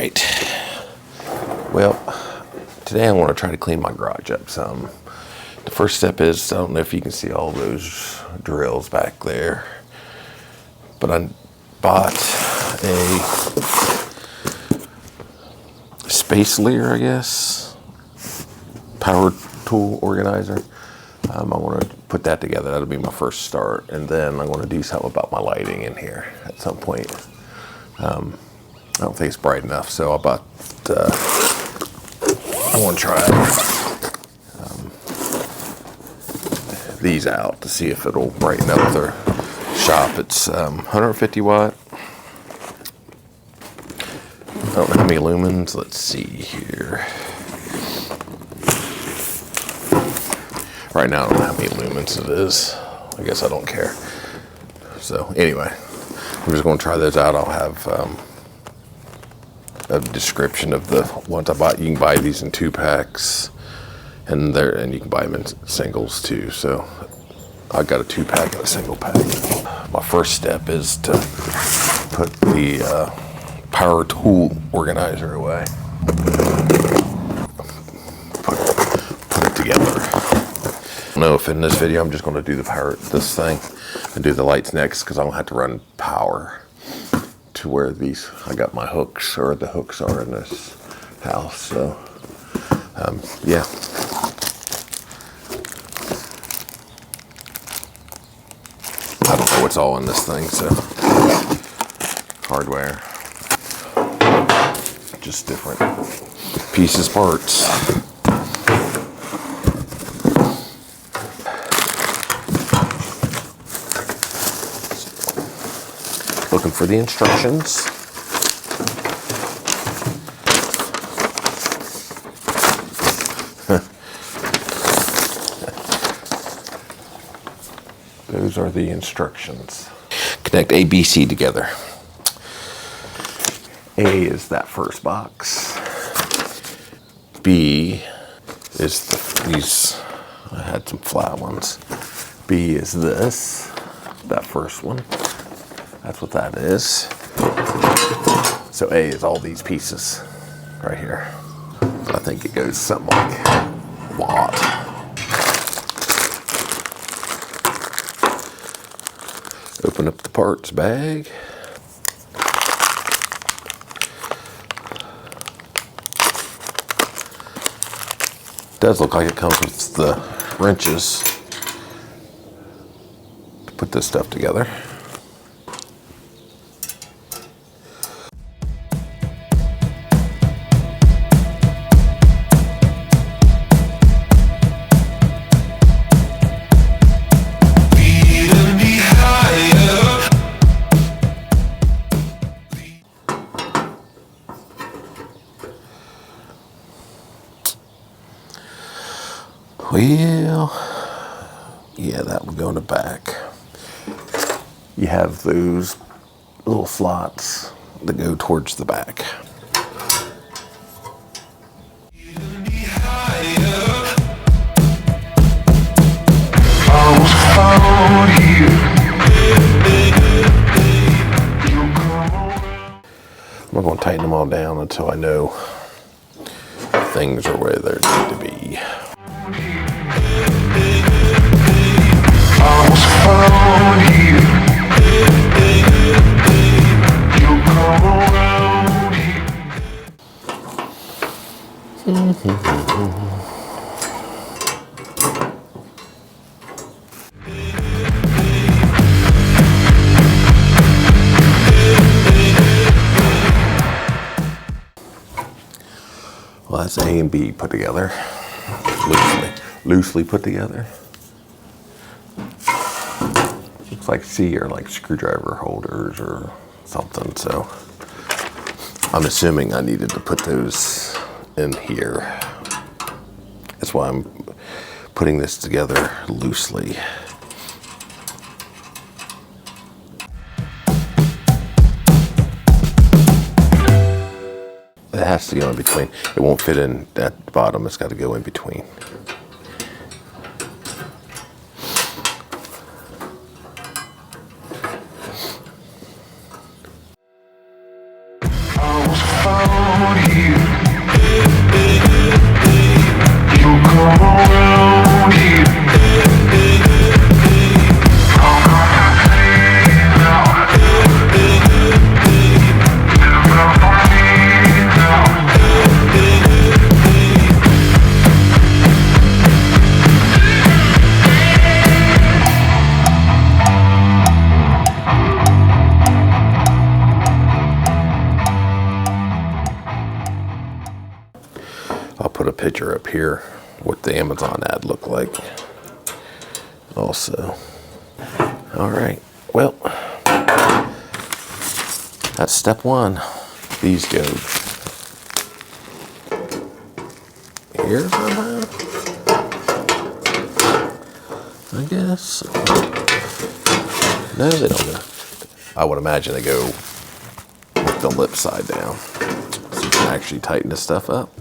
right. Well, today I want to try to clean my garage up some. The first step is, I don't know if you can see all those drills back there, but I bought a Spaclear, I guess, power tool organizer. I want to put that together. That'll be my first start, and then I'm going to do something about my lighting in here at some point. I don't think it's bright enough, so I bought. I want to try these out to see if it'll brighten up their shop. It's 150 watt. I don't know how many lumens. Let's see here. Right now, I don't know how many lumens it is. I guess I don't care. So anyway, I'm just going to try those out. I'll have a description of the ones I bought. You can buy these in 2-packs, and you can buy them in singles too. So I got a 2-pack and a single pack. My first step is to put the power tool organizer away. Put it together. I don't know if in this video I'm just going to do this thing and do the lights next, because I don't have to run power to where I got my hooks, or the hooks are in this house. So yeah. I don't know what's all in this thing, so hardware, just different pieces, parts. Looking for the instructions. Those are the instructions. Connect A, B, C together. A is that first box. B is these. I had some flat ones. B is that first one. That's what that is. So A is all these pieces right here. I think it goes something like a lot. Open up the parts bag. Does look like it comes with the wrenches to put this stuff together. Well, yeah, that would go in the back. You have those little slots that go towards the back. I'm not going to tighten them all down until I know things are where they need to be. Well, that's A and B put together, loosely put together. Looks like C are like screwdriver holders or something, so I'm assuming I needed to put those in here. That's why I'm putting this together loosely. It has to go in between. It won't fit in at the bottom. It's got to go in between. I was found I'll put a picture up here what the Amazon ad looked like also. All right, well, that's step one. These go here somehow, I guess. No, they don't go. I would imagine they go with the lip side down, so you can actually tighten this stuff up.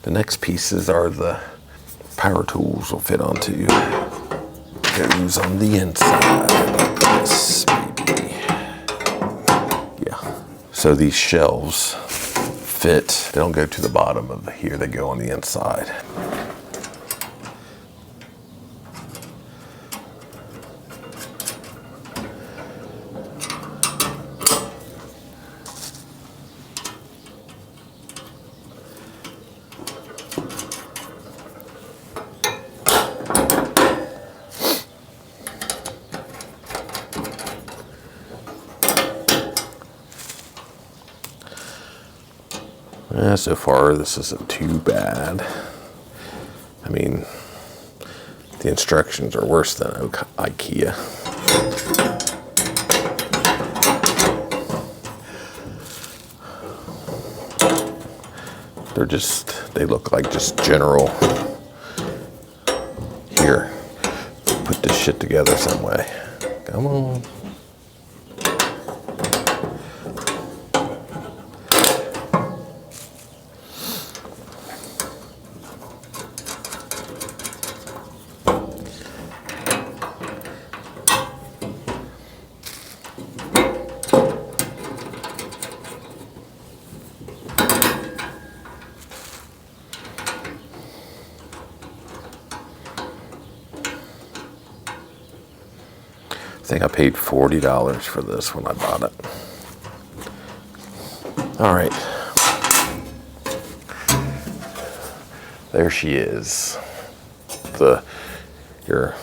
The next pieces are the power tools will fit onto. Goes on the inside like this, maybe. Yeah. So these shelves fit. They don't go to the bottom of here. They go on the inside. Yeah, so far this isn't too bad. I mean, the instructions are worse than IKEA. They look like just general, here, put this shit together some way. Come on. I think I paid $40 for this when I bought it. All right. There she is. Your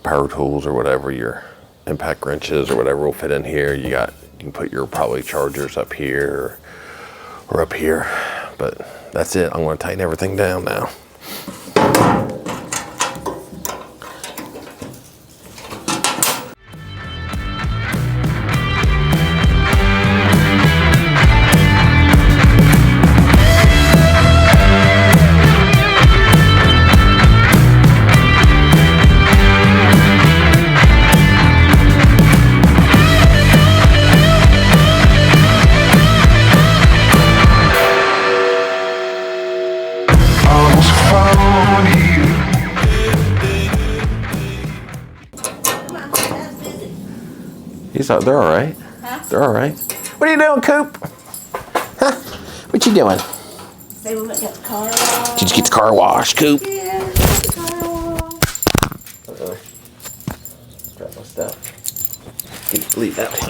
power tools or whatever, your impact wrenches or whatever will fit in here. You can put your probably chargers up here or up here, but that's it. I'm going to tighten everything down now. They're all right. Huh? They're all right. What are you doing, Coop? Huh? What you doing? They went and got the car washed. Did you get the car washed, Coop? Yeah, got the car washed. Uh-oh. Grab my stuff. Leave that one.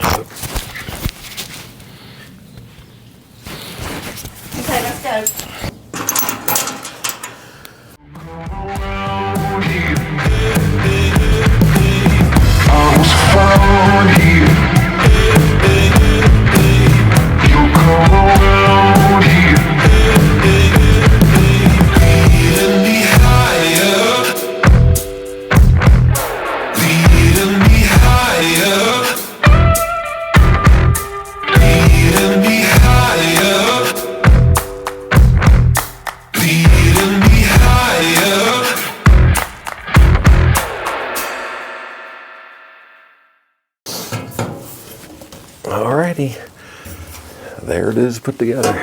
Okay, let's go. Alrighty, there it is put together.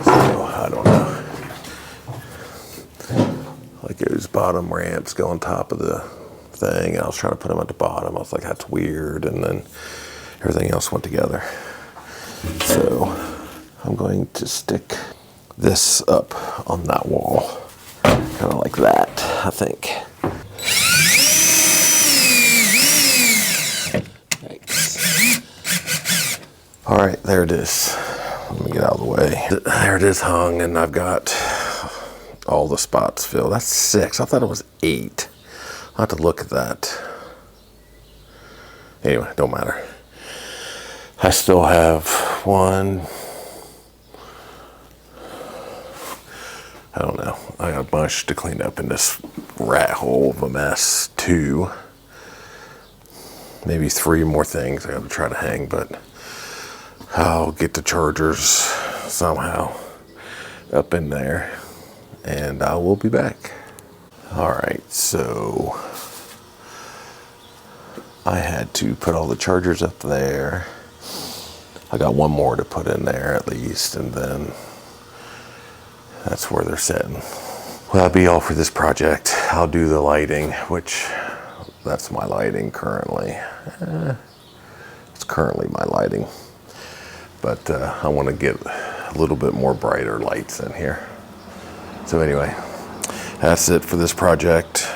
So, I don't know. Like those bottom ramps go on top of the thing. I was trying to put them at the bottom. I was like, that's weird. And then everything else went together. So I'm going to stick this up on that wall. Kind of like that, I think. Thanks. All right, there it is. Let me get out of the way. There it is hung, and I've got all the spots filled. That's 6. I thought it was 8. I'll have to look at that. Anyway, don't matter. I still have one. I don't know. I got a bunch to clean up in this rat hole of a mess. 2. Maybe 3 more things I got to try to hang, but I'll get the chargers somehow up in there and I will be back. All right, so I had to put all the chargers up there. I got one more to put in there at least, and then that's where they're sitting. Well, that'll be all for this project. I'll do the lighting, which that's my lighting currently. It's currently my lighting. But I want to get a little bit more brighter lights in here. So anyway, that's it for this project,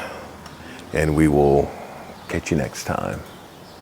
and we will catch you next time.